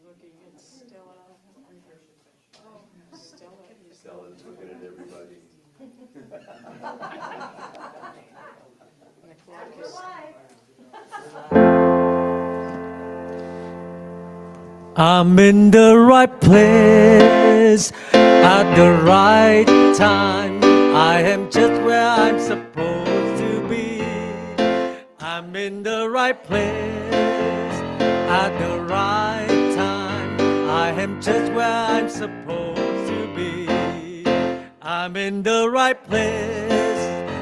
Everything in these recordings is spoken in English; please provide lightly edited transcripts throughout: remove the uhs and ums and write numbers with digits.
looking at Stella. Stella's looking at everybody. And the clock is. I'm in the right place at the right time. I am just where I'm supposed to be. I'm in the right place at the right time. I am just where I'm supposed to be. I'm in the right place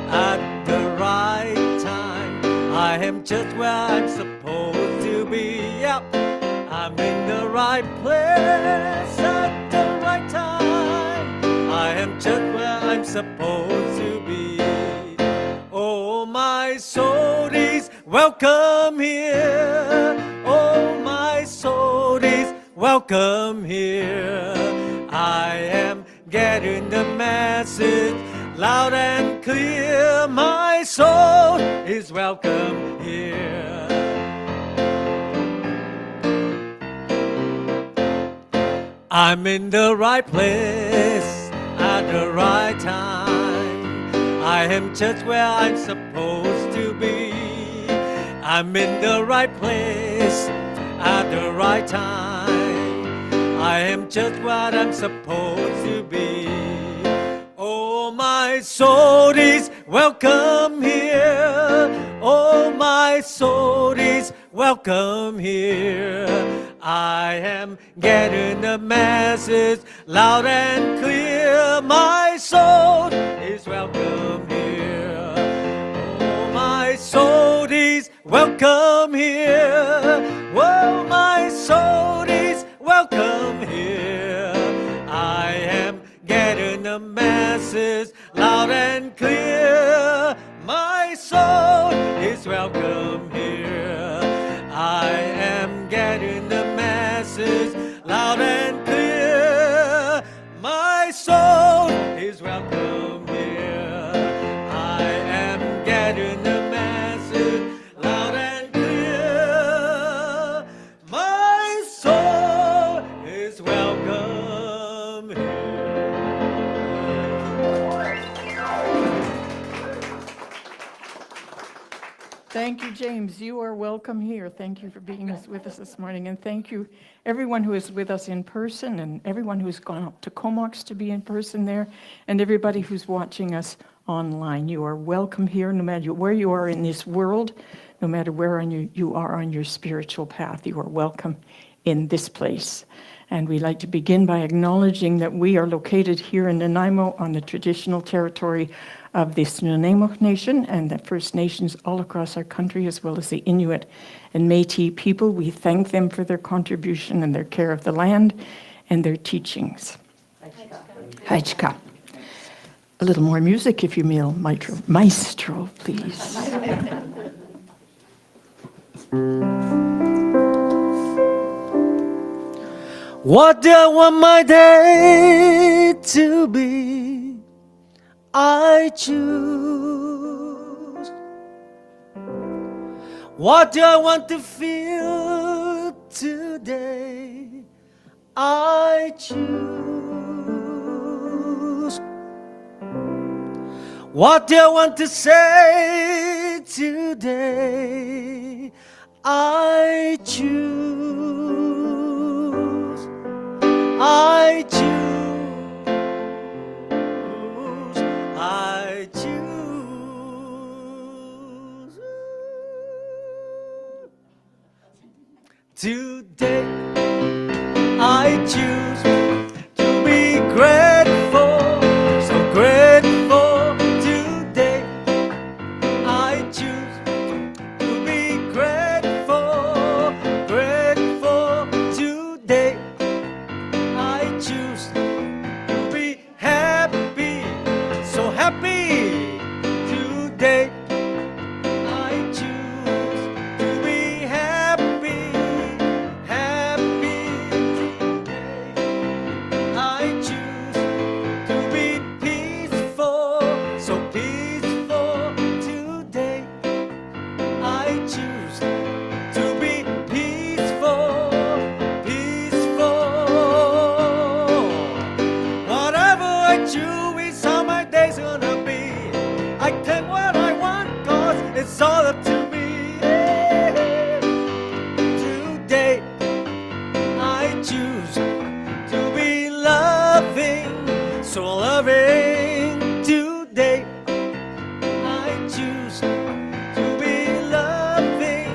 at the right time. I am just where I'm supposed to be. Yep. I'm in the right place at the right time. I am just where I'm supposed to be. Oh, my soul is welcome here. Oh, my soul is welcome here. I am getting the message loud and clear. My soul is welcome here. I'm in the right place at the right time. I am just where I'm supposed to be. I'm in the right place at the right time. I am just what I'm supposed to be. Oh, my soul is welcome here. Oh, my soul is welcome here. I am getting the message loud and clear. My soul is welcome here. Oh, my soul is welcome here. Oh, my soul is welcome here. I am getting the message loud and clear. My soul is welcome here. I am getting the message loud and clear. My soul is welcome here. I am getting the message loud and clear. My soul is welcome here. Thank you, James. You are welcome here. Thank you for being with us this morning. And thank you, everyone who is with us in person, and everyone who's gone up to Comox to be in person there, and everybody who's watching us online. You are welcome here, no matter where you are in this world, no matter where you are on your spiritual path. You are welcome in this place. And we'd like to begin by acknowledging that we are located here in Nanaimo on the traditional territory of the Snuneymuxw Nation and the First Nations all across our country, as well as the Inuit and Métis people. We thank them for their contribution and their care of the land and their teachings. Hajka. A little more music, if you will, maestro, please. What do I want my day to be? I choose. What do I want to feel today? I choose. What do I want to say today? I choose. I choose. I choose. Today I choose to be grateful, so grateful. Today I choose to be grateful, grateful. Today I choose to be happy, so happy. Today I choose to be happy, happy. Today up to me. Today I choose to be loving, so loving. Today I choose to be loving,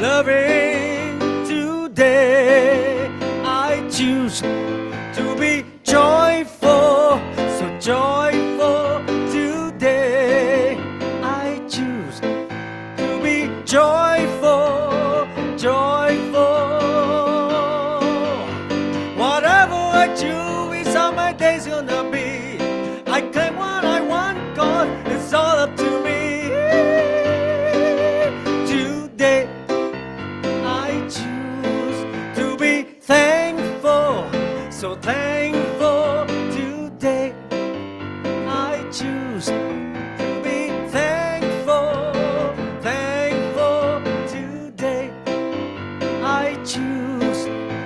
loving. Today I choose to be joyful, so joyful. Today I choose to be joyful, joyful. Whatever I do is how my day's gonna be. I claim what I want, God, it's all up to me. Today I choose to be thankful, so thankful. Today I choose to be thankful, thankful. Today I choose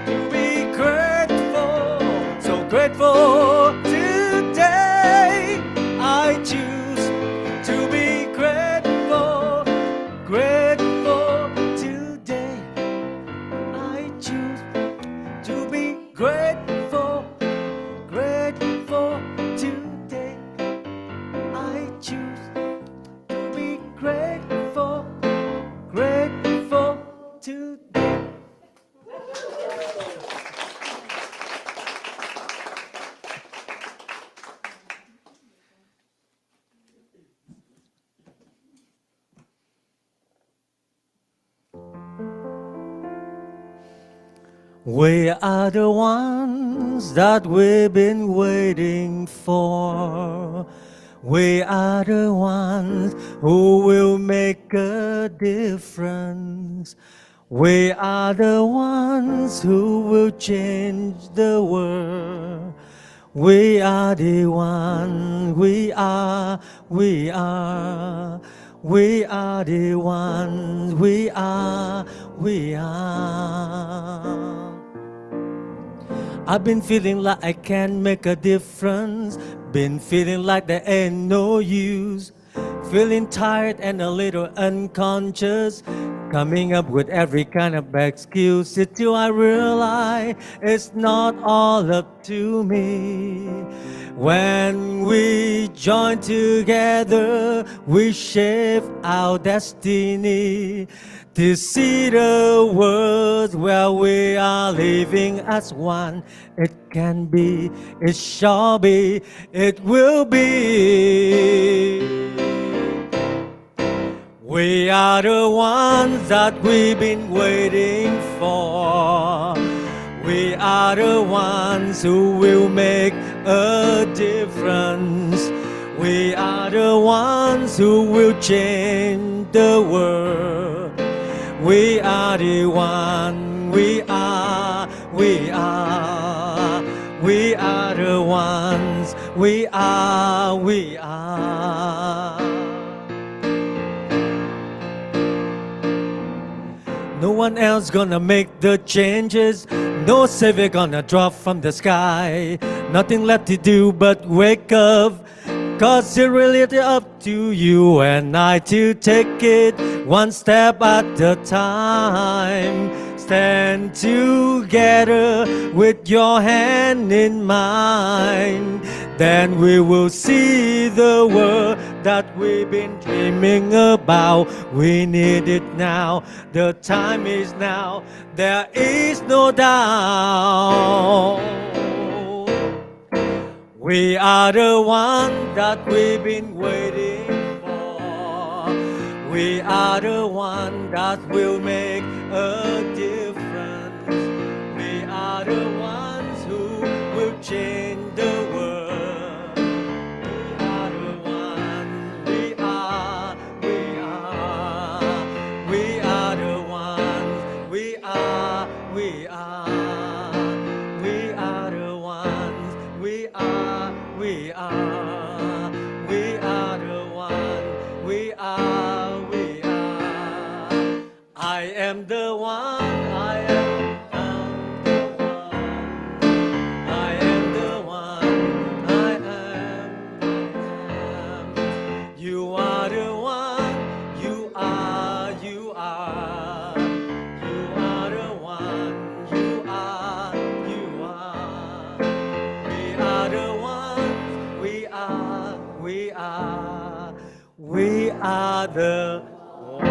to be grateful, so grateful. Today I choose to be grateful, grateful. Today I choose to be grateful, grateful. Today I choose to be grateful, grateful. Today. We are the ones that we've been waiting for. We are the ones who will make a difference. We are the ones who will change the world. We are the one, we are the ones, we are. I've been feeling like I can't make a difference. Been feeling like there ain't no use. Feeling tired and a little unconscious. Coming up with every kind of excuse. Till I realize it's not all up to me. When we join together, we shape our destiny. To see the world where we are living as one. It can be, it shall be, it will be. We are the ones that we've been waiting for. We are the ones who will make a difference. We are the ones who will change the world. We are the one, we are the ones, we are. No one else gonna make the changes. No savior gonna drop from the sky. Nothing left to do but wake up. Cause it's really up to you and I to take it one step at a time. Stand together with your hand in mine. Then we will see the world that we've been dreaming about. We need it now, the time is now, there is no doubt. We are the one that we've been waiting for. We are the one that will make a difference. We are the ones who will change the world. We are the ones, we are the ones, we are the ones, we are the ones, we are. I am the one, I am the one, I am the one, I am. You are the one, you are. are the one.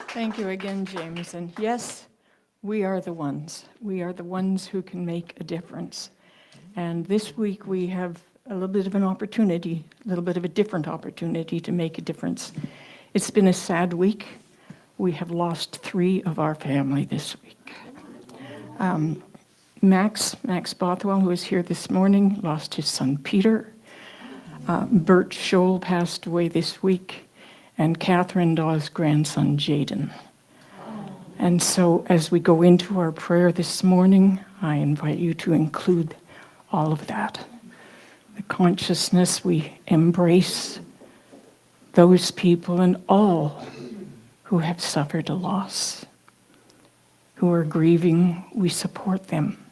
Thank you again, James. And yes, we are the ones. We are the ones who can make a difference. And this week we have a little bit of an opportunity, a little bit of a different opportunity to make a difference. It's been a sad week. We have lost 3 of our family this week. Max Bothwell, who was here this morning, lost his son Peter. Bert Scholl passed away this week. And Catherine Dawes' grandson, Jaden. And so as we go into our prayer this morning, I invite you to include all of that. The consciousness we embrace those people and all who have suffered a loss, who are grieving, we support them.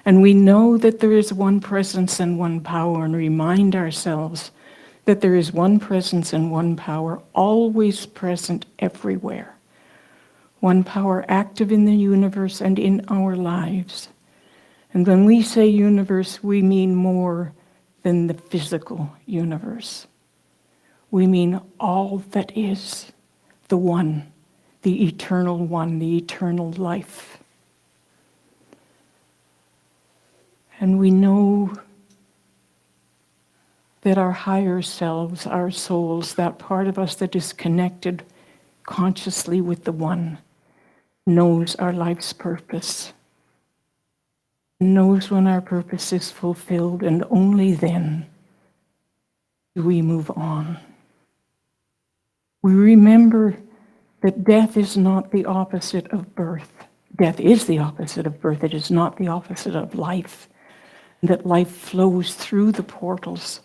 And we know that there is one presence and one power, and remind ourselves that there is one presence and one power always present everywhere. One power active in the universe and in our lives. And when we say universe, we mean more than the physical universe. We mean all that is, the one, the eternal life. And we know that our higher selves, our souls, that part of us that is connected consciously with the one, knows our life's purpose, knows when our purpose is fulfilled, and only then do we move on. We remember that death is not the opposite of birth. Death is the opposite of birth. It is not the opposite of life. That life flows through the portals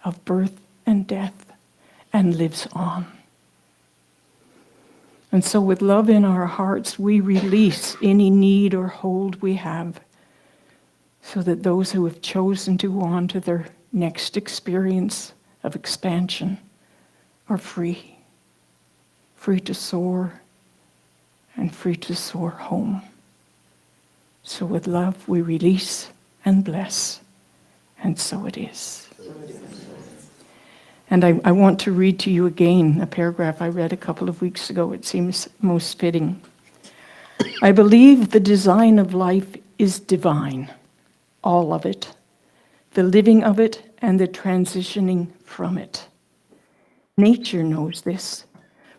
of birth and death and lives on. And so with love in our hearts, we release any need or hold we have so that those who have chosen to go on to their next experience of expansion are free to soar and free to soar home. So with love, we release and bless, and so it is. And I want to read to you again a paragraph I read a couple of weeks ago. It seems most fitting. I believe the design of life is divine, all of it, the living of it and the transitioning from it. Nature knows this,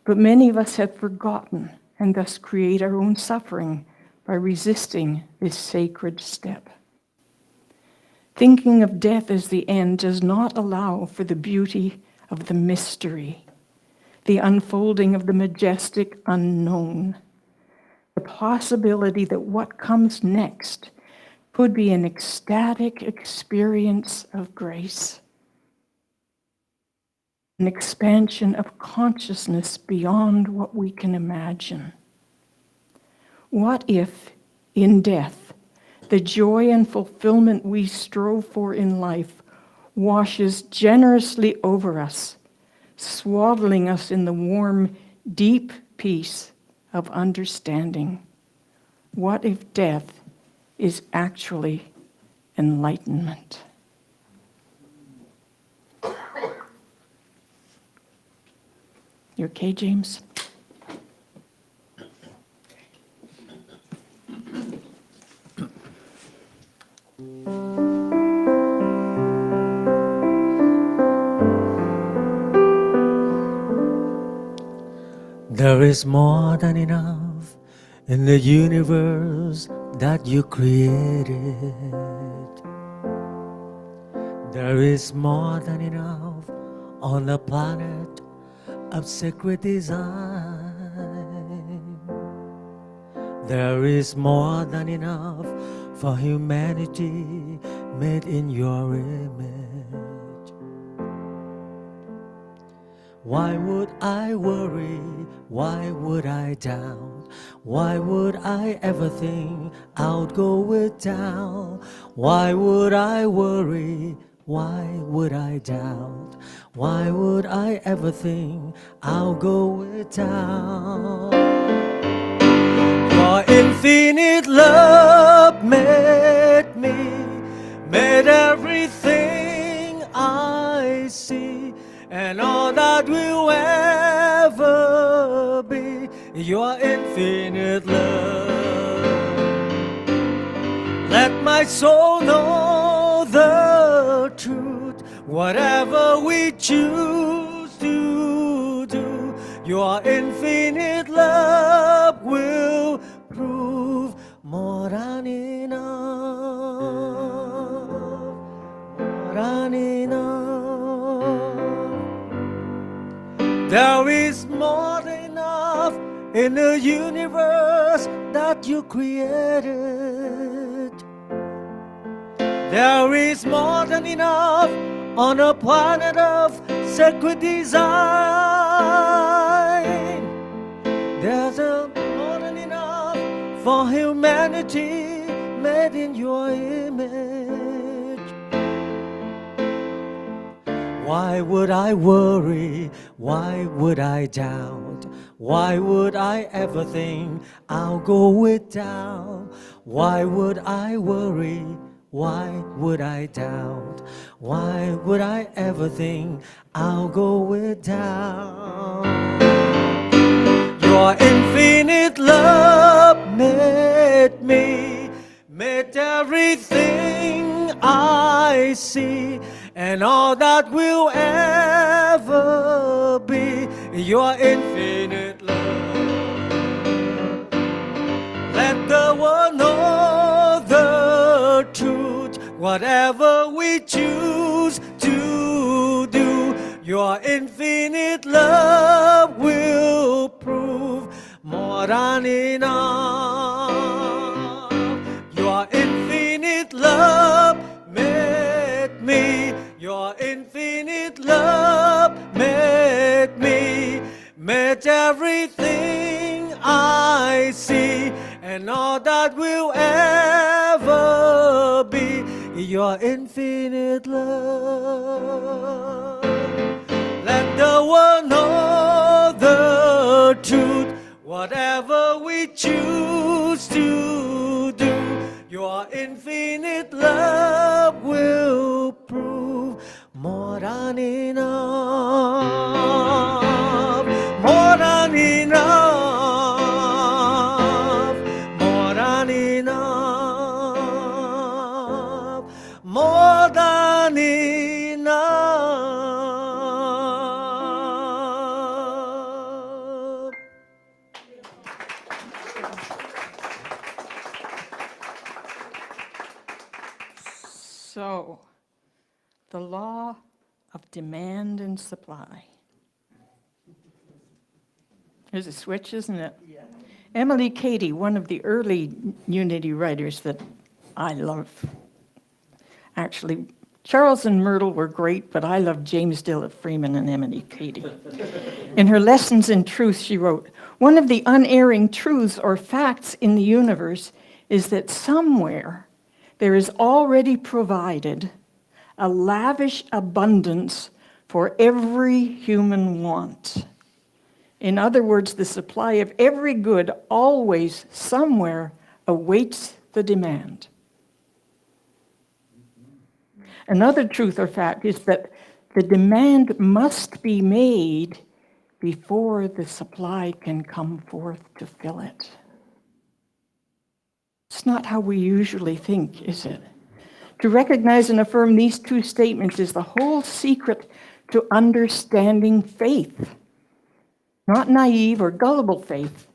but many of us have forgotten and thus create our own suffering by resisting this sacred step. Thinking of death as the end does not allow for the beauty of the mystery, the unfolding of the majestic unknown, the possibility that what comes next could be an ecstatic experience of grace, an expansion of consciousness beyond what we can imagine. What if, in death, the joy and fulfillment we strove for in life washes generously over us, swaddling us in the warm, deep peace of understanding? What if death is actually enlightenment? You okay, James? There is more than enough in the universe that you created. There is more than enough on a planet of sacred design. There is more than enough for humanity made in your image. Why would I worry? Why would I doubt? Why would I ever think I'd go it down? Why would I worry? Why would I doubt? Why would I ever think I'll go it down? Your infinite love made me, made everything I see, and all that will ever be, your infinite love. Let my soul know the truth, whatever we choose to do, your infinite love will prove more than enough, more than enough. There is more than enough in the universe that you created. There is more than enough on a planet of sacred design. There's more than enough for humanity made in your image. Why would I worry? Why would I doubt? Why would I ever think I'll go without? Why would I worry? Why would I doubt? Why would I ever think I'll go without? Your infinite love made me, made everything I see, and all that will ever be, your infinite love. Let the world know the truth, whatever we choose to do, your infinite love will prove more than enough. Your infinite love made me, your infinite love made me, made everything I see, and all that will ever be, your infinite love. Let the world know the truth, whatever we choose to do, your infinite love will prove more than enough, more than enough, more than enough, more than enough. So, the law of demand and supply. There's a switch, isn't it? Yeah. Emily Cady, one of the early Unity writers that I love. Actually, Charles and Myrtle were great, but I love James Dillett Freeman and Emily Cady. In her Lessons in Truth, she wrote, "One of the unerring truths or facts in the universe is that somewhere there is already provided a lavish abundance for every human want. In other words, the supply of every good always somewhere awaits the demand." Another truth or fact is that the demand must be made before the supply can come forth to fill it. It's not how we usually think, is it? To recognize and affirm these two statements is the whole secret to understanding faith. Not naive or gullible faith,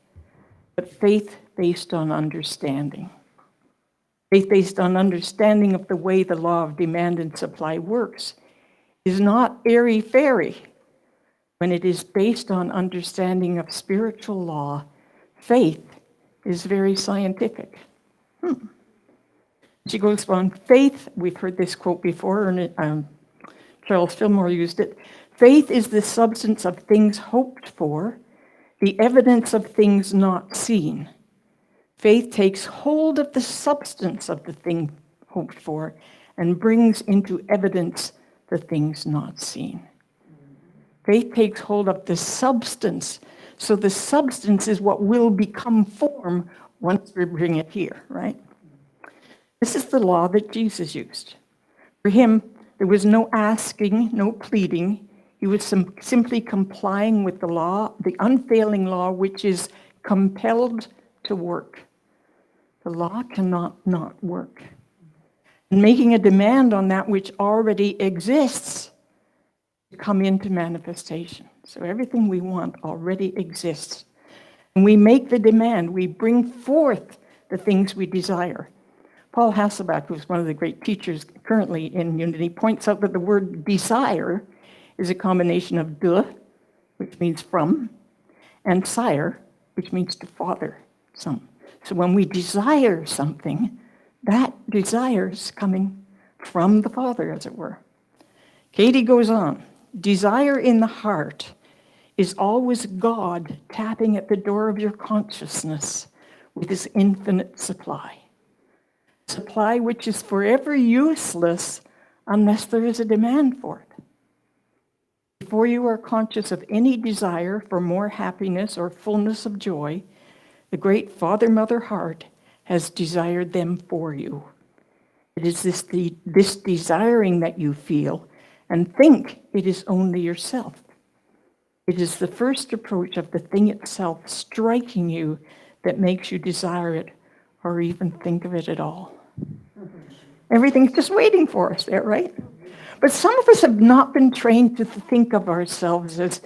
but faith based on understanding. Faith based on understanding of the way the law of demand and supply works is not airy-fairy. When it is based on understanding of spiritual law, faith is very scientific. She goes on, faith, we've heard this quote before, and Charles Fillmore used it. Faith is the substance of things hoped for, the evidence of things not seen. Faith takes hold of the substance of the thing hoped for and brings into evidence the things not seen. Faith takes hold of the substance. So the substance is what will become form once we bring it here, right? This is the law that Jesus used. For him, there was no asking, no pleading. He was simply complying with the law, the unfailing law, which is compelled to work. The law cannot not work. And making a demand on that which already exists to come into manifestation. So everything we want already exists. And we make the demand. We bring forth the things we desire. Paul Hasselbeck, who's one of the great teachers currently in Unity, points out that the word desire is a combination of de, which means from, and sire, which means to father some. So when we desire something, that desire is coming from the Father, as it were. Katie goes on, desire in the heart is always God tapping at the door of your consciousness with his infinite supply. Supply which is forever useless unless there is a demand for it. Before you are conscious of any desire for more happiness or fullness of joy, the great Father, Mother heart has desired them for you. It is this desiring that you feel and think it is only yourself. It is the first approach of the thing itself striking you that makes you desire it or even think of it at all. Everything's just waiting for us there, right? But some of us have not been trained to think of ourselves as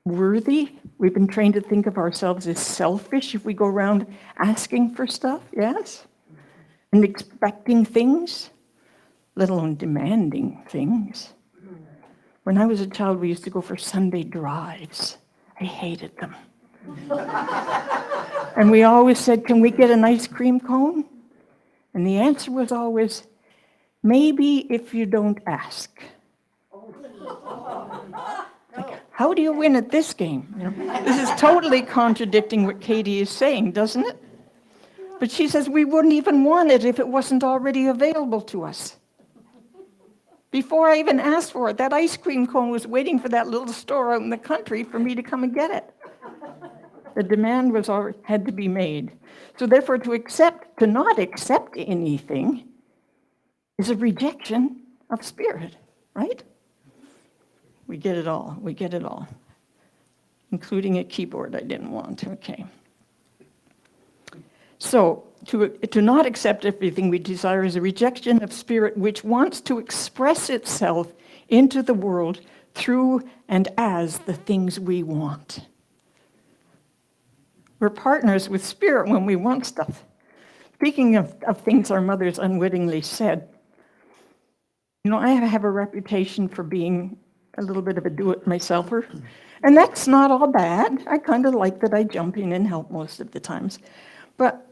worthy. We've been trained to think of ourselves as selfish if we go around asking for stuff, yes? And expecting things, let alone demanding things. When I was a child, we used to go for Sunday drives. I hated them. And we always said, can we get an ice cream cone? And the answer was always, maybe if you don't ask. Like, how do you win at this game? You know, this is totally contradicting what Katie is saying, doesn't it? But she says we wouldn't even want it if it wasn't already available to us. Before I even asked for it, that ice cream cone was waiting for that little store out in the country for me to come and get it. The demand had to be made. So therefore, to not accept anything is a rejection of spirit, right? We get it all, including a keyboard I didn't want, okay. So to not accept everything we desire is a rejection of spirit which wants to express itself into the world through and as the things we want. We're partners with spirit when we want stuff. Speaking of things our mothers unwittingly said, you know, I have a reputation for being a little bit of a do-it-myselfer, and that's not all bad. I kind of like that I jump in and help most of the times. But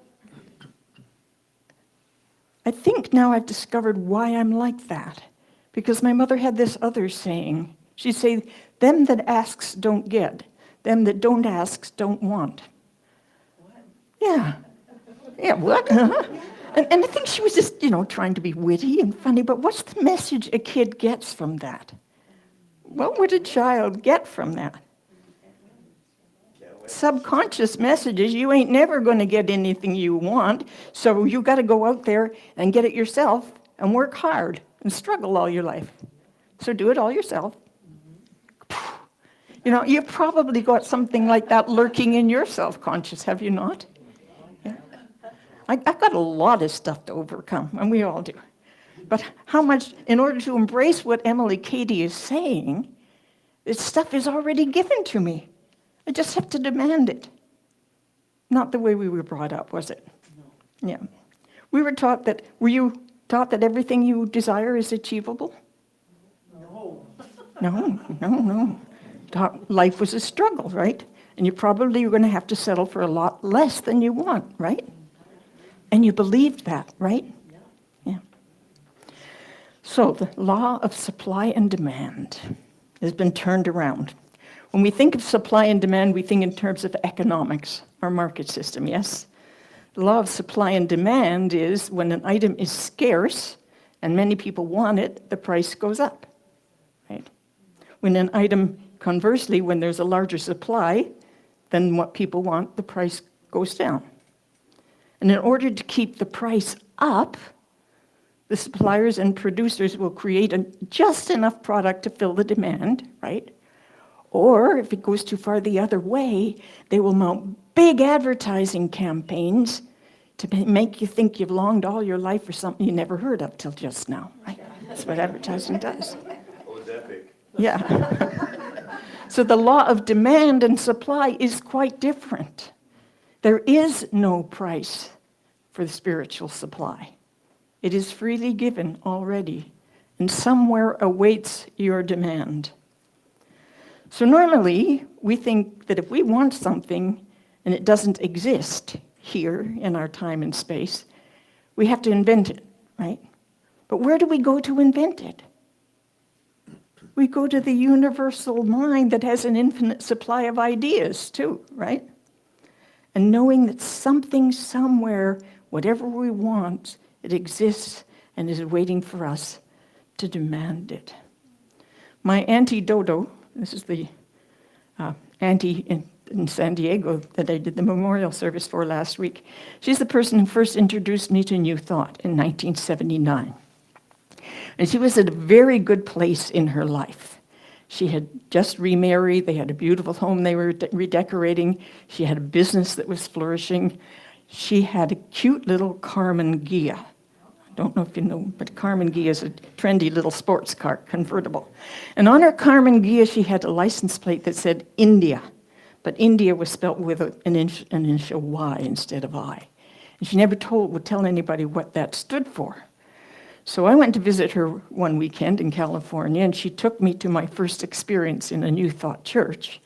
I think now I've discovered why I'm like that, because my mother had this other saying. She'd say, them that asks don't get, them that don't ask don't want. Yeah, what? And I think she was just, trying to be witty and funny, but what's the message a kid gets from that? What would a child get from that? Subconscious messages, you ain't never going to get anything you want, so you got to go out there and get it yourself and work hard and struggle all your life. So do it all yourself. You've probably got something like that lurking in your self-conscious, have you not? I've got a lot of stuff to overcome, and we all do. But how much, in order to embrace what Emily Cady is saying, this stuff is already given to me. I just have to demand it. Not the way we were brought up, was it? No. Yeah. Were you taught that everything you desire is achievable? No. Life was a struggle, right? And you probably were going to have to settle for a lot less than you want, right? And you believed that, right? Yeah. So the law of supply and demand has been turned around. When we think of supply and demand, we think in terms of economics, our market system, yes? The law of supply and demand is when an item is scarce and many people want it, the price goes up, right? When an item, conversely, when there's a larger supply than what people want, the price goes down. And in order to keep the price up, the suppliers and producers will create just enough product to fill the demand, right? Or if it goes too far the other way, they will mount big advertising campaigns to make you think you've longed all your life for something you never heard of till just now, right? That's what advertising does. Oh, it's epic. Yeah. So the law of demand and supply is quite different. There is no price for the spiritual supply. It is freely given already, and somewhere awaits your demand. So normally, we think that if we want something and it doesn't exist here in our time and space, we have to invent it, right? But where do we go to invent it? We go to the universal mind that has an infinite supply of ideas too, right? And knowing that something somewhere, whatever we want, it exists and is waiting for us to demand it. My Auntie Dodo, this is the auntie in San Diego that I did the memorial service for last week. She's the person who first introduced me to New Thought in 1979. And she was at a very good place in her life. She had just remarried. They had a beautiful home they were redecorating. She had a business that was flourishing. She had a cute little Carmen Ghia. I don't know if you know, but Carmen Ghia is a trendy little sports car, convertible. And on her Carmen Ghia, she had a license plate that said India. But India was spelt with an initial Y instead of I. And she never would tell anybody what that stood for. So I went to visit her one weekend in California, and she took me to my first experience in a New Thought church.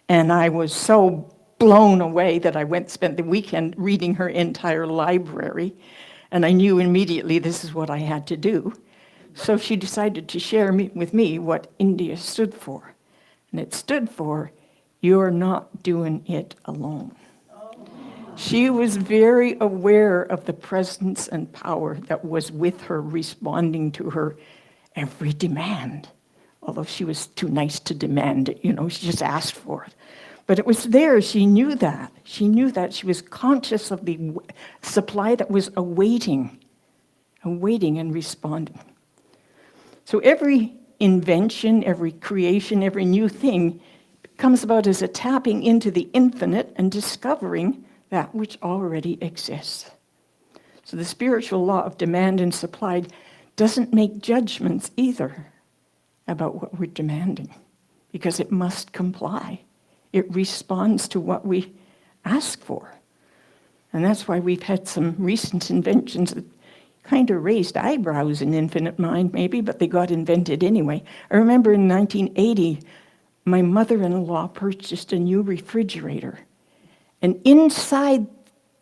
And I was so blown away that I spent the weekend reading her entire library, and I knew immediately this is what I had to do. So she decided to share with me what India stood for. And it stood for, you're not doing it alone. She was very aware of the presence and power that was with her, responding to her every demand. Although she was too nice to demand it, she just asked for it. But it was there, she knew that. She knew that. She was conscious of the supply that was awaiting and responding. So every invention, every creation, every new thing comes about as a tapping into the infinite and discovering that which already exists. So the spiritual law of demand and supply doesn't make judgments either about what we're demanding, because it must comply. It responds to what we ask for. And that's why we've had some recent inventions that kind of raised eyebrows in infinite mind maybe, but they got invented anyway. I remember in 1980, my mother-in-law purchased a new refrigerator. And inside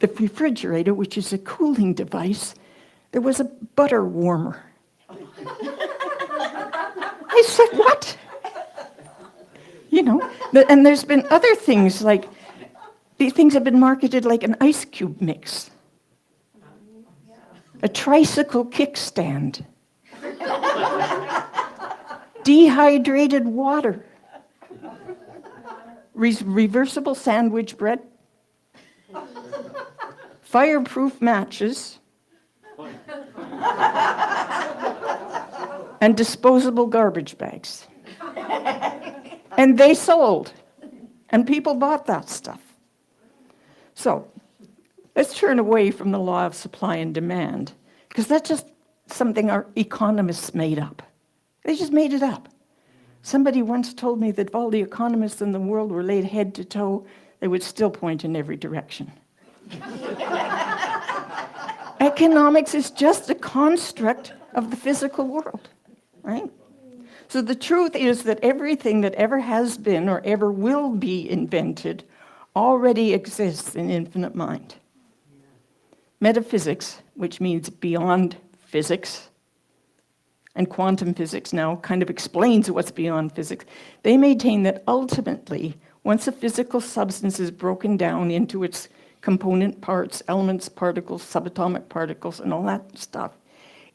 the refrigerator, which is a cooling device, there was a butter warmer. I said, what? And there's been other things, like these things have been marketed like an ice cube mix, a tricycle kickstand, dehydrated water, reversible sandwich bread, fireproof matches, and disposable garbage bags. And they sold, and people bought that stuff. So let's turn away from the law of supply and demand, because that's just something our economists made up. They just made it up. Somebody once told me that if all the economists in the world were laid head to toe, they would still point in every direction. Economics is just a construct of the physical world, right? So the truth is that everything that ever has been or ever will be invented already exists in infinite mind. Metaphysics, which means beyond physics, and quantum physics now kind of explains what's beyond physics, they maintain that ultimately, once a physical substance is broken down into its component parts, elements, particles, subatomic particles, and all that stuff,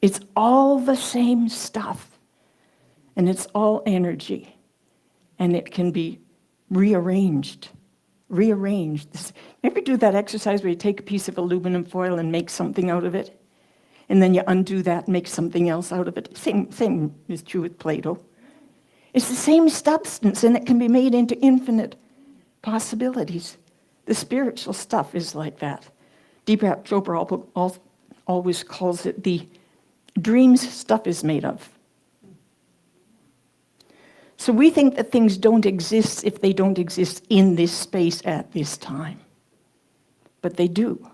it's all the same stuff. And it's all energy. And it can be rearranged rearrange. Ever do that exercise where you take a piece of aluminum foil and make something out of it? And then you undo that and make something else out of it. Same is true with Play-Doh. It's the same substance, and it can be made into infinite possibilities. The spiritual stuff is like that. Deepak Chopra always calls it the dreams stuff is made of. So we think that things don't exist if they don't exist in this space at this time. But they do.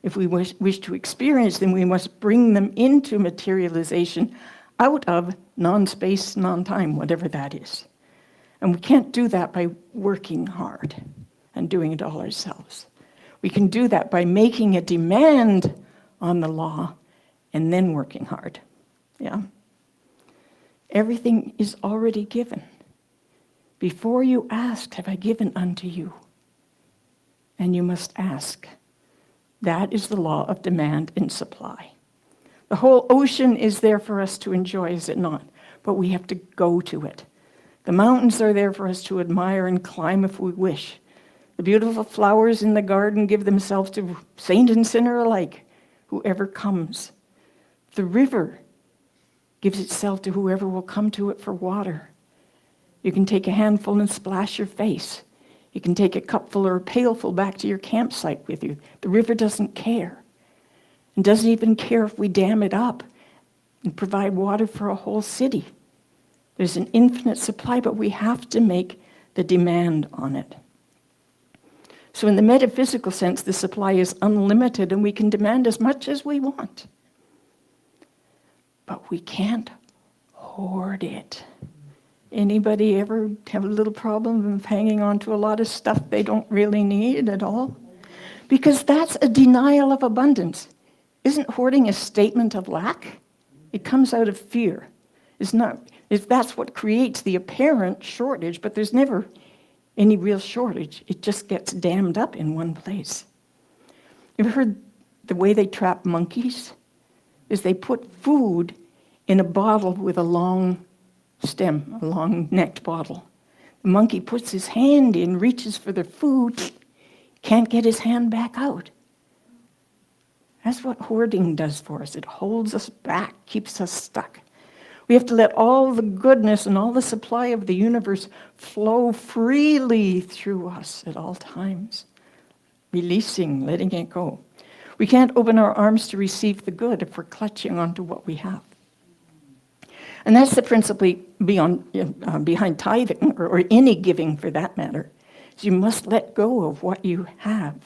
If we wish to experience them, we must bring them into materialization out of non-space, non-time, whatever that is. And we can't do that by working hard and doing it all ourselves. We can do that by making a demand on the law and then working hard. Yeah? Everything is already given. Before you ask, have I given unto you? And you must ask. That is the law of demand and supply. The whole ocean is there for us to enjoy, is it not? But we have to go to it. The mountains are there for us to admire and climb if we wish. The beautiful flowers in the garden give themselves to saint and sinner alike, whoever comes. The river gives itself to whoever will come to it for water. You can take a handful and splash your face. You can take a cupful or a pailful back to your campsite with you. The river doesn't care. And doesn't even care if we dam it up and provide water for a whole city. There's an infinite supply, but we have to make the demand on it. So in the metaphysical sense, the supply is unlimited and we can demand as much as we want. But we can't hoard it. Anybody ever have a little problem of hanging on to a lot of stuff they don't really need at all? Because that's a denial of abundance. Isn't hoarding a statement of lack? It comes out of fear. That's what creates the apparent shortage, but there's never any real shortage. It just gets dammed up in one place. You've heard the way they trap monkeys? Is they put food in a bottle with a long stem, a long-necked bottle. The monkey puts his hand in, reaches for the food, can't get his hand back out. That's what hoarding does for us. It holds us back, keeps us stuck. We have to let all the goodness and all the supply of the universe flow freely through us at all times. Releasing, letting it go. We can't open our arms to receive the good if we're clutching onto what we have. And that's the principle behind tithing, or any giving for that matter. Is you must let go of what you have.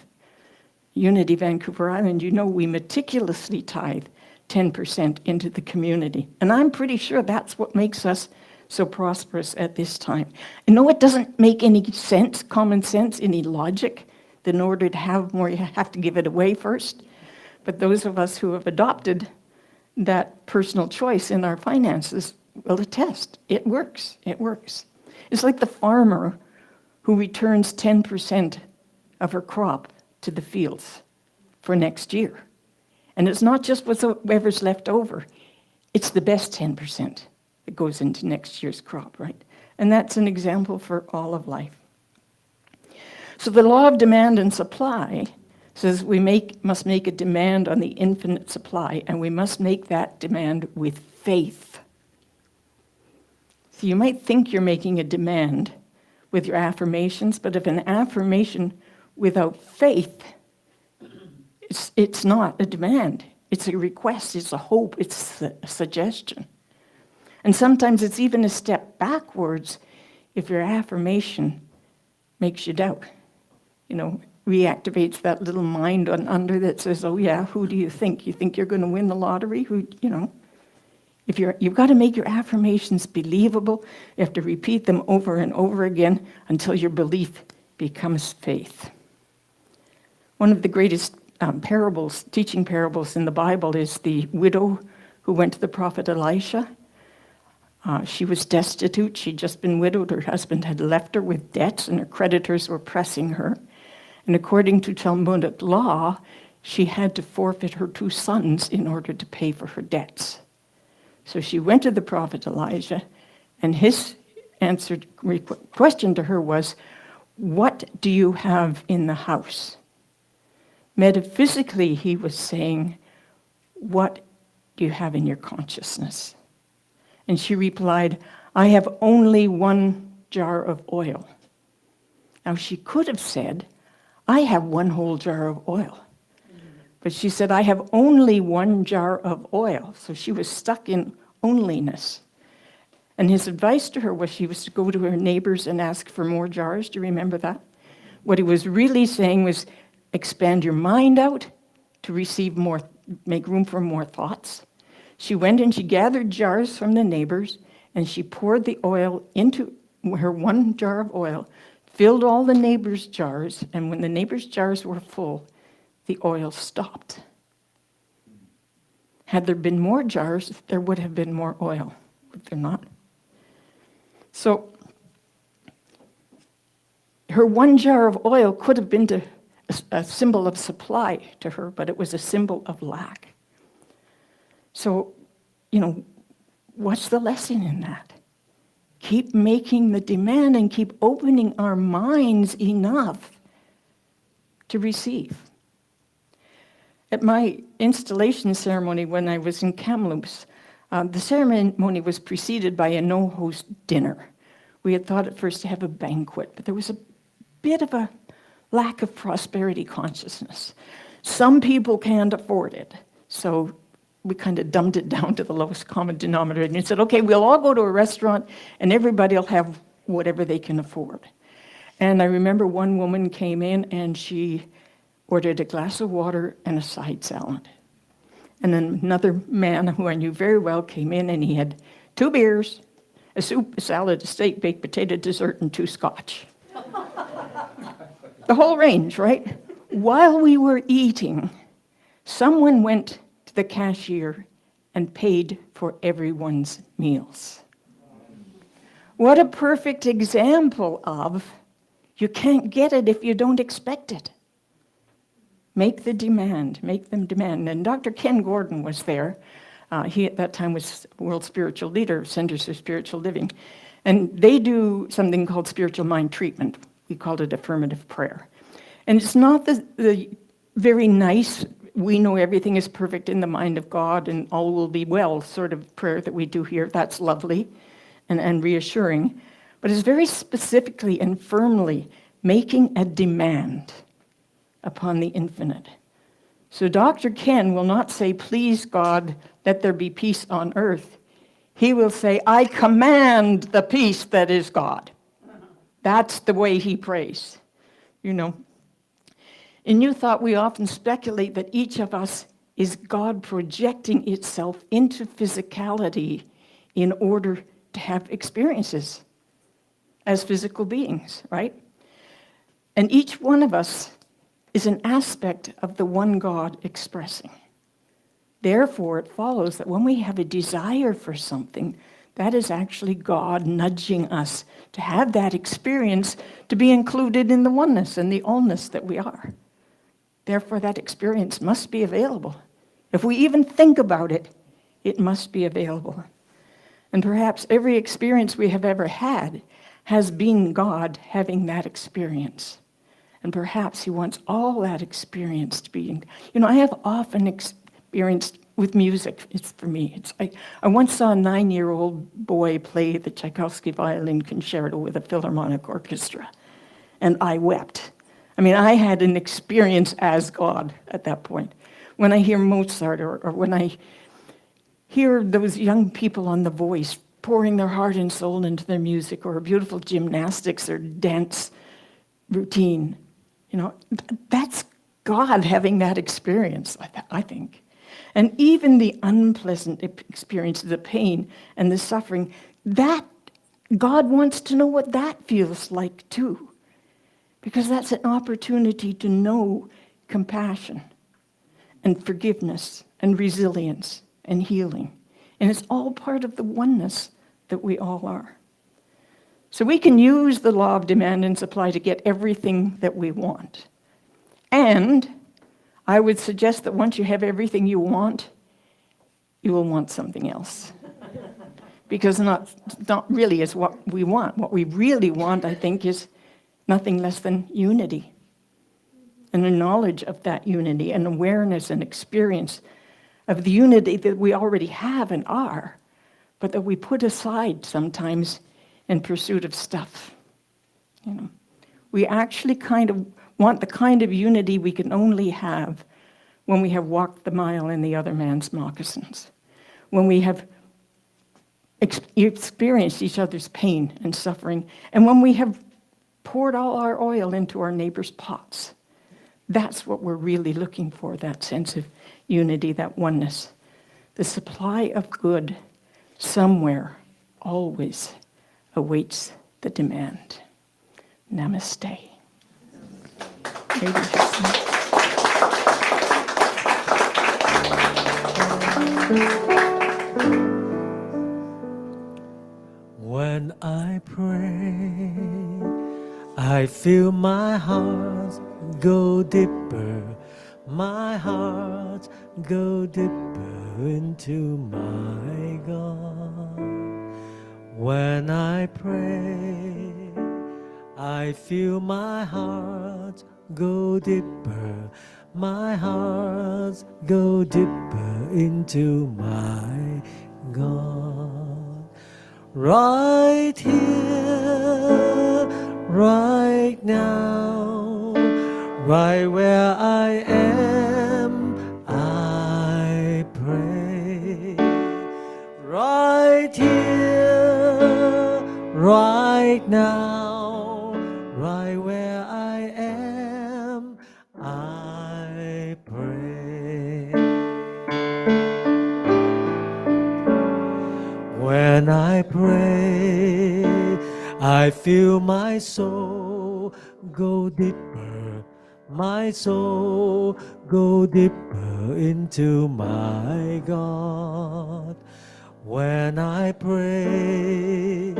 Unity Vancouver Island, you know we meticulously tithe 10% into the community. And I'm pretty sure that's what makes us so prosperous at this time. I know it doesn't make any sense, common sense, any logic, that in order to have more, you have to give it away first. But those of us who have adopted that personal choice in our finances will attest. It works. It works. It's like the farmer who returns 10% of her crop to the fields for next year. And it's not just whatever's left over. It's the best 10% that goes into next year's crop, right? And that's an example for all of life. So the law of demand and supply says we must make a demand on the infinite supply, and we must make that demand with faith. So you might think you're making a demand with your affirmations, but if an affirmation without faith, it's not a demand. It's a request, it's a hope, it's a suggestion. And sometimes it's even a step backwards if your affirmation makes you doubt. Reactivates that little mind under that says, oh yeah, who do you think? You think you're going to win the lottery? You've got to make your affirmations believable. You have to repeat them over and over again until your belief becomes faith. One of the greatest teaching parables in the Bible is the widow who went to the prophet Elisha. She was destitute. She'd just been widowed. Her husband had left her with debts, and her creditors were pressing her. And according to Talmudic law, she had to forfeit her 2 sons in order to pay for her debts. So she went to the prophet Elijah, and his answered question to her was, what do you have in the house? Metaphysically, he was saying, what do you have in your consciousness? And she replied, I have only one jar of oil. Now, she could have said, I have one whole jar of oil. But she said, I have only one jar of oil. So she was stuck in onlyness. And his advice to her was she was to go to her neighbors and ask for more jars. Do you remember that? What he was really saying was expand your mind out to receive more, make room for more thoughts. She went and she gathered jars from the neighbors and she poured the oil into her one jar of oil, filled all the neighbors' jars, and when the neighbors' jars were full, the oil stopped. Had there been more jars, there would have been more oil, would there not? So her one jar of oil could have been a symbol of supply to her, but it was a symbol of lack. So, what's the lesson in that? Keep making the demand and keep opening our minds enough to receive. At my installation ceremony when I was in Kamloops, the ceremony was preceded by a no-host dinner. We had thought at first to have a banquet, but there was a bit of a lack of prosperity consciousness. Some people can't afford it, so we kind of dumbed it down to the lowest common denominator and said, okay, we'll all go to a restaurant and everybody will have whatever they can afford. And I remember one woman came in and she ordered a glass of water and a side salad. And then another man who I knew very well came in and he had 2 beers, a soup, a salad, a steak, baked potato, dessert, and 2 scotch. The whole range, right? While we were eating, someone went to the cashier and paid for everyone's meals. What a perfect example of you can't get it if you don't expect it. Make the demand, make them demand. And Dr. Ken Gordon was there. He at that time was world spiritual leader of Centers for Spiritual Living. And they do something called spiritual mind treatment. We called it affirmative prayer. And it's not the very nice, we know everything is perfect in the mind of God and all will be well sort of prayer that we do here. That's lovely and reassuring. But it's very specifically and firmly making a demand upon the infinite. So Dr. Ken will not say, please God, let there be peace on earth. He will say, I command the peace that is God. That's the way he prays. In New Thought, we often speculate that each of us is God projecting itself into physicality in order to have experiences as physical beings, right? And each one of us is an aspect of the one God expressing. Therefore, it follows that when we have a desire for something, that is actually God nudging us to have that experience, to be included in the oneness and the allness that we are. Therefore, that experience must be available. If we even think about it, it must be available. And perhaps every experience we have ever had has been God having that experience. And perhaps he wants all that experience to be. I have often experienced with music, it's for me. I once saw a 9-year-old boy play the Tchaikovsky violin concerto with a Philharmonic orchestra, and I wept. I had an experience as God at that point. When I hear Mozart or when I hear those young people on The Voice pouring their heart and soul into their music, or beautiful gymnastics or dance routine, that's God having that experience, I think. And even the unpleasant experience, the pain and the suffering, that God wants to know what that feels like too. Because that's an opportunity to know compassion and forgiveness and resilience and healing. And it's all part of the oneness that we all are. So we can use the law of demand and supply to get everything that we want. And I would suggest that once you have everything you want, you will want something else. Because not really is what we want. What we really want, I think, is nothing less than unity, and a knowledge of that unity, and awareness and experience of the unity that we already have and are, but that we put aside sometimes in pursuit of stuff. You know, we actually kind of want the kind of unity we can only have when we have walked the mile in the other man's moccasins, when we have experienced each other's pain and suffering, and when we have poured all our oil into our neighbor's pots. That's what we're really looking for, that sense of unity, that oneness. The supply of good somewhere always awaits the demand. Namaste. Maybe just When I pray, I feel my heart go deeper, my heart go deeper into my God. When I pray, I feel my heart go deeper, my heart go deeper into my God. Right here, right now, right where I am, I pray. Right here, right now, right where I am, I pray. When I pray, I feel my soul go deeper, my soul go deeper into my God. When I pray,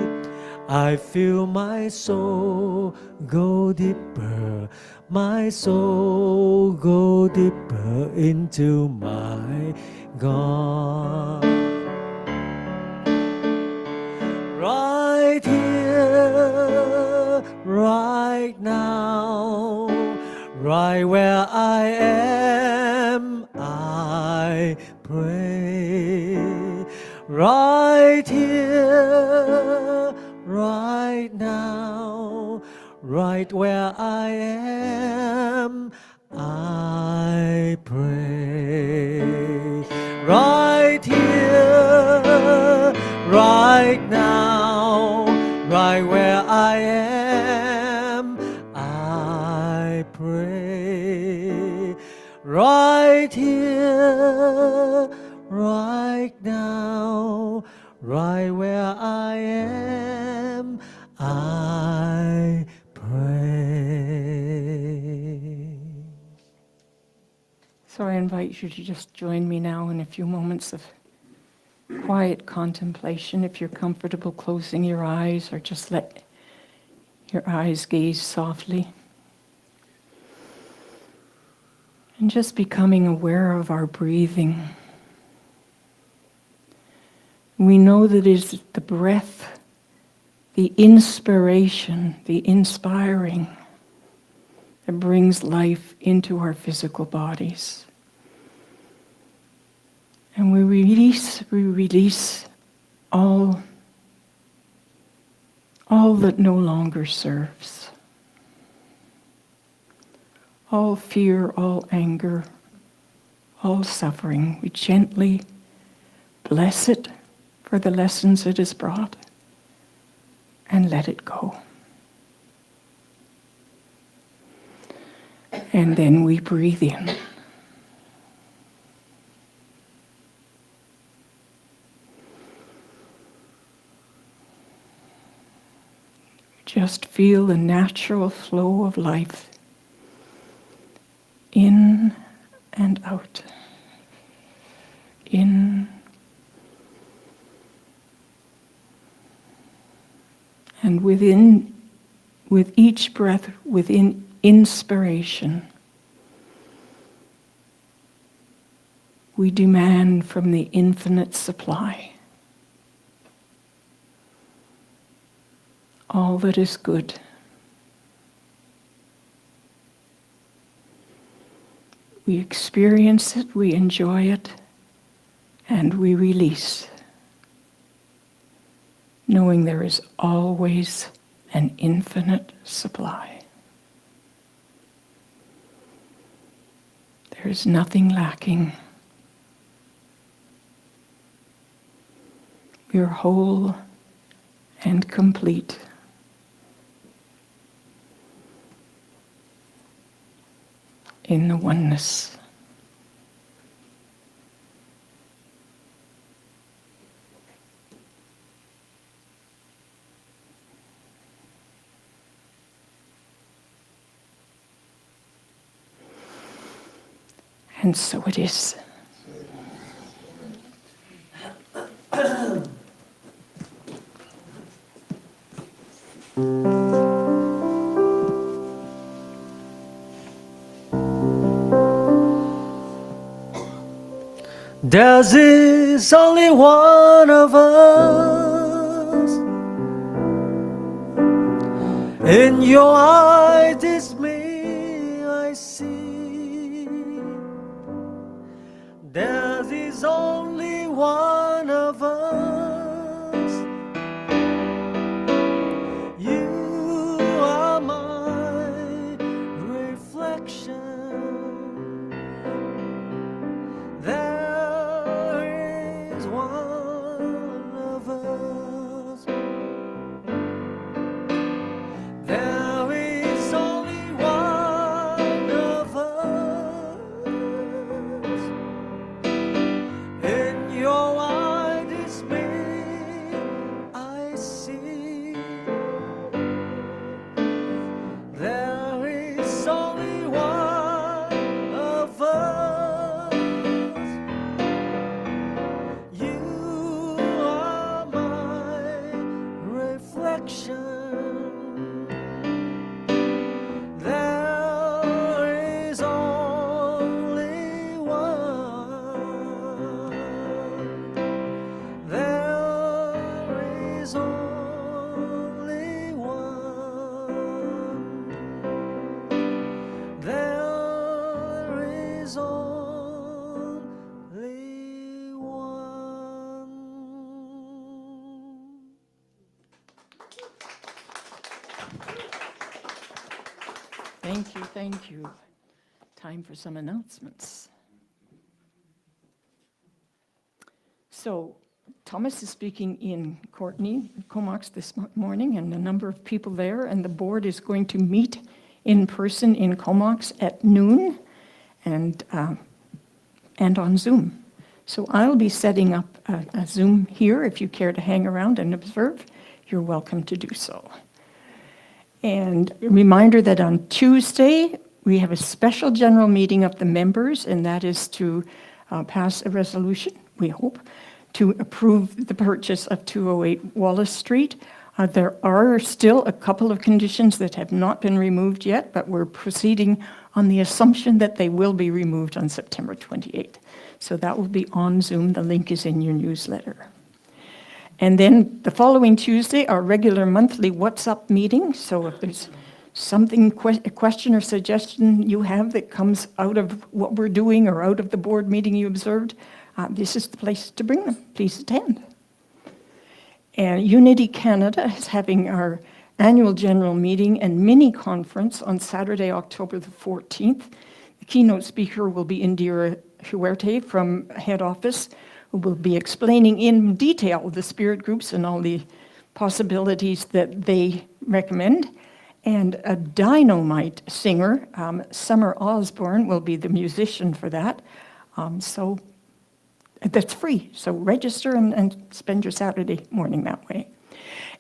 I feel my soul go deeper, my soul go deeper into my God. Right here, right now, right where I am, I pray. Right here, right now, right where I am, I pray. Right here, right now, right where I am, I pray. Right here, right now, right where I am, I pray. So I invite you to just join me now in a few moments of quiet contemplation. If you're comfortable closing your eyes, or just let your eyes gaze softly. And just becoming aware of our breathing. We know that it is the breath, the inspiration, the inspiring, that brings life into our physical bodies. And we release all that no longer serves. All fear, all anger, all suffering. We gently bless it for the lessons it has brought and let it go. And then we breathe in. Just feel the natural flow of life in and out. In and within, with each breath, within inspiration, we demand from the infinite supply all that is good, We experience it, we enjoy it, and we release, knowing there is always an infinite supply. There is nothing lacking. You're whole and complete. In the oneness. And so it is. There's only one of us. In your eyes, it's me I see. There is only one of us. You are my reflection. There is one of us. There is only one of us. In your eyes, it's me I see. There is only one of us. You are my reflection. There is only one. There is only one. There is only one. Thank you, thank you. Time for some announcements. So, Thomas is speaking in Courtney, Comox this morning, and a number of people there, and the board is going to meet in person in Comox at noon and on Zoom. So I'll be setting up a Zoom here. If you care to hang around and observe, you're welcome to do so. And a reminder that on Tuesday, we have a special general meeting of the members, and that is to pass a resolution, we hope, to approve the purchase of 208 Wallace Street. There are still a couple of conditions that have not been removed yet, but we're proceeding on the assumption that they will be removed on September 28th. So that will be on Zoom. The link is in your newsletter. And then the following Tuesday, our regular monthly What's Up meeting. So if there's something, a question or suggestion you have that comes out of what we're doing or out of the board meeting you observed, this is the place to bring them. Please attend. And Unity Canada is having our annual general meeting and mini conference on Saturday, October the 14th. The keynote speaker will be Indira Huerte from head office, who will be explaining in detail the spirit groups and all the possibilities that they recommend. And a dynamite singer, Summer Osborne, will be the musician for that. So that's free. So register and spend your Saturday morning that way.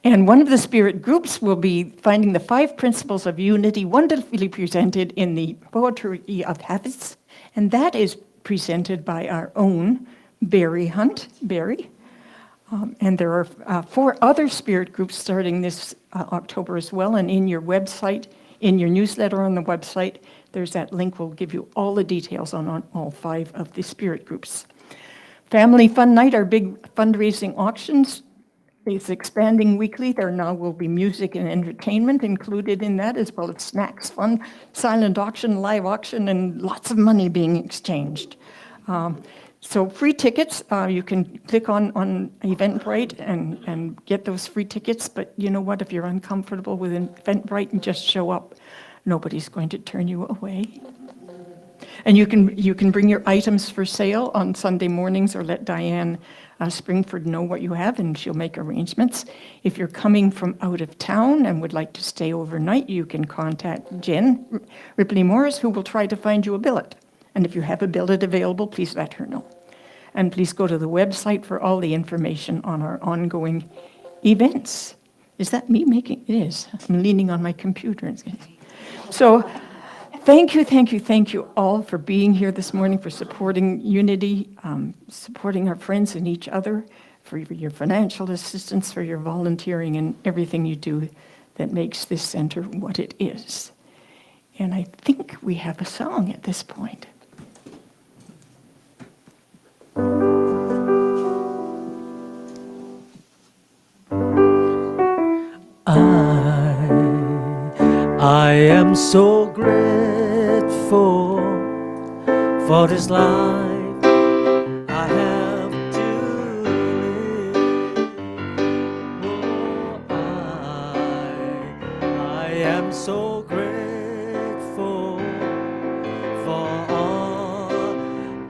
And one of the spirit groups will be finding the 5 principles of unity, wonderfully presented in the Poetry of Habits. And that is presented by our own Barry Hunt. Barry. And there are 4 other spirit groups starting this October as well. And in your website, in your newsletter on the website, there's that link. Will give you all the details on all 5 of the spirit groups. Family Fun Night, our big fundraising auctions It's expanding weekly. There now will be music and entertainment included in that, as well as snacks, fun, silent auction, live auction, and lots of money being exchanged. So free tickets, you can click on Eventbrite and get those free tickets, but you know what, if you're uncomfortable with Eventbrite and just show up, nobody's going to turn you away. And you can bring your items for sale on Sunday mornings, or let Diane Springford know what you have and she'll make arrangements. If you're coming from out of town and would like to stay overnight, you can contact Jen Ripley Morris, who will try to find you a billet. And if you have a billet available, please let her know. And please go to the website for all the information on our ongoing events. Is that me making? It is. I'm leaning on my computer. So thank you all for being here this morning, for supporting Unity, supporting our friends and each other, for your financial assistance, for your volunteering, and everything you do that makes this center what it is. And I think we have a song at this point. I am so grateful for this life I have to live. Oh, I am so grateful for all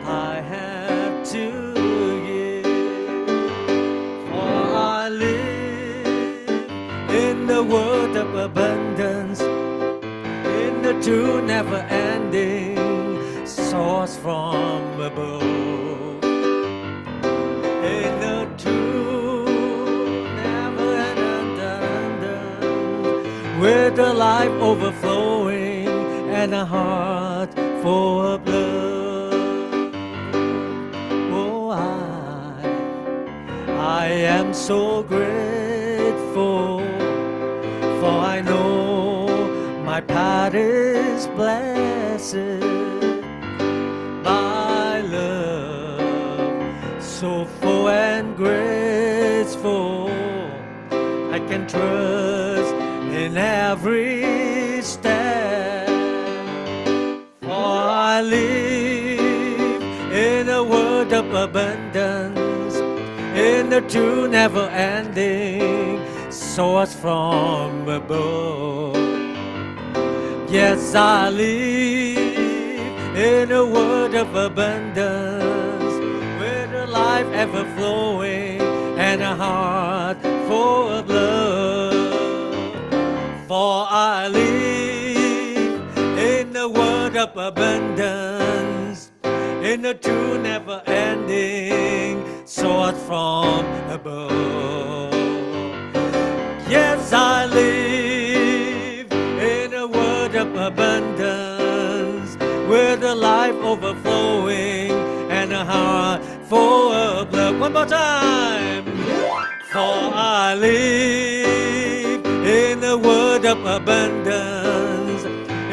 I have to give. For I live in the world of abundance, in the true never-ending source from above. In the true never-ending, with a life overflowing and a heart full of love. Oh, I am so grateful, for I know my path is blessed by love, so full and graceful. I can trust in every step, for I live in a world of abundance, in the true never-ending source from above. Yes, I live in a world of abundance, with a life ever flowing and a heart full of love. For I live in a world of abundance, in a true never-ending source from above. Yes, I live in a world of abundance, with a life overflowing and a heart full of love. One more time. For I live in a world of abundance,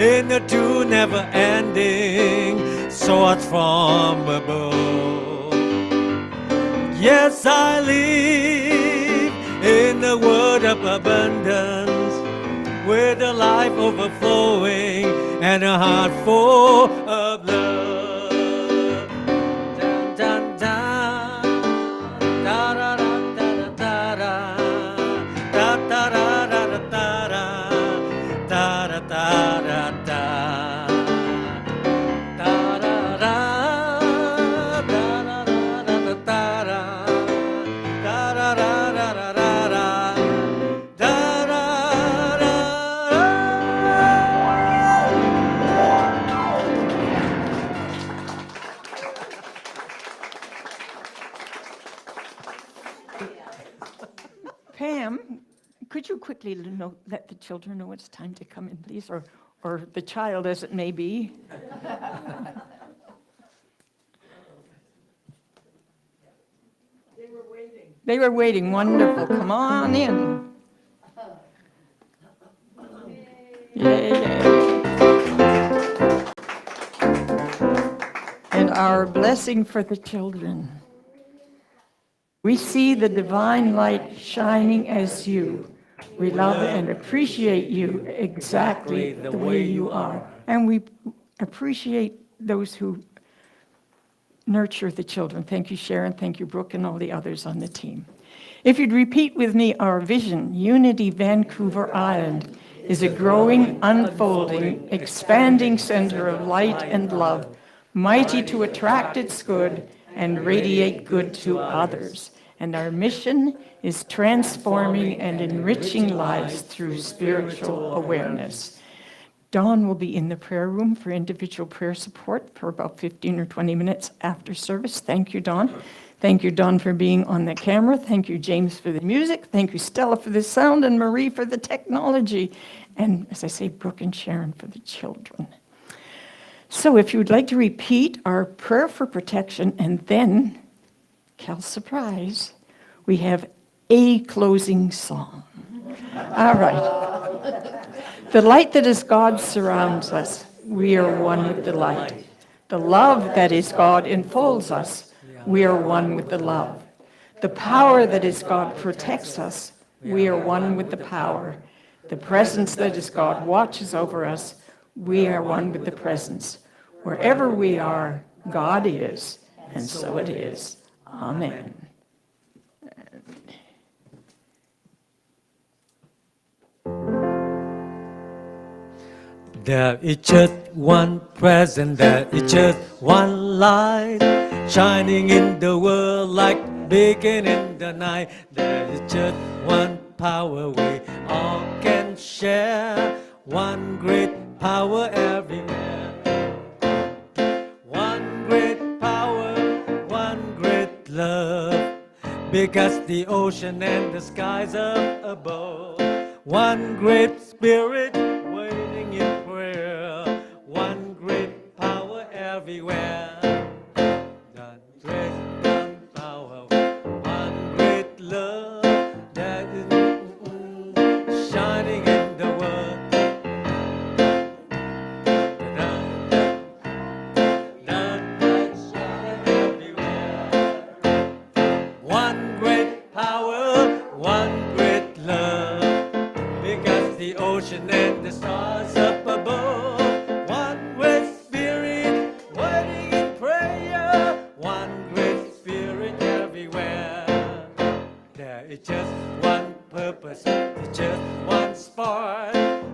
in a true never-ending source from above. Yes, I live in a world of abundance, with a life overflowing and a heart full of love. Dun, dun, dun. Da, da, da, da, da, da. Da, da, da, da, da, da. Da, da, da, da, da. Da, da, da. Da, da, da, da, da, da. Da, da, da, da, da, da. Pam, could you quickly let the children know it's time to come in, please, or the child, as it may be? They were waiting. Wonderful. Come on in. Yay, yay. And our blessing for the children. We see the divine light shining as you. We love and appreciate you exactly the way you are. And we appreciate those who nurture the children. Thank you, Sharon. Thank you, Brooke, and all the others on the team. If you'd repeat with me our vision, Unity Vancouver Island is a growing, unfolding, expanding center of light and love, mighty to attract its good and radiate good to others. And our mission is transforming and enriching lives through spiritual awareness. Dawn will be in the prayer room for individual prayer support for about 15 or 20 minutes after service. Thank you, Dawn. Thank you, Dawn, for being on the camera. Thank you, James, for the music. Thank you, Stella, for the sound, and Marie for the technology. And as I say, Brooke and Sharon for the children. So if you would like to repeat our prayer for protection, and then, Cal's surprise, we have a closing song. All right. The light that is God surrounds us. We are one with the light. The love that is God enfolds us. We are one with the love. The power that is God protects us. We are one with the power. The presence that is God watches over us. We are one with the presence. Wherever we are, God is, and so it is. Amen. There is just one present, there is just one light, shining in the world like beacon in the night. There is just one power we all can share, one great power everywhere. One great power, one great love, because the ocean and the skies up above. One great spirit waiting in prayer, one great power everywhere. That great one power, one great love that is shining in the world. That light shining everywhere. One great power, one great love, because the ocean and the stars up above. One great spirit waiting in prayer, one great spirit everywhere. There is just one purpose, there's just one spark,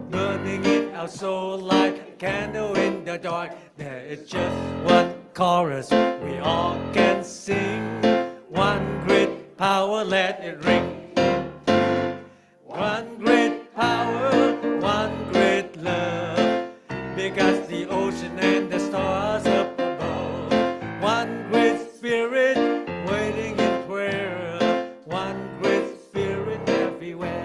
burning in our soul like a candle in the dark. There is just one chorus we all can sing, one great power, let it ring. One great power, one great love, because the ocean and the stars up above. One great spirit waiting in prayer, one great spirit everywhere.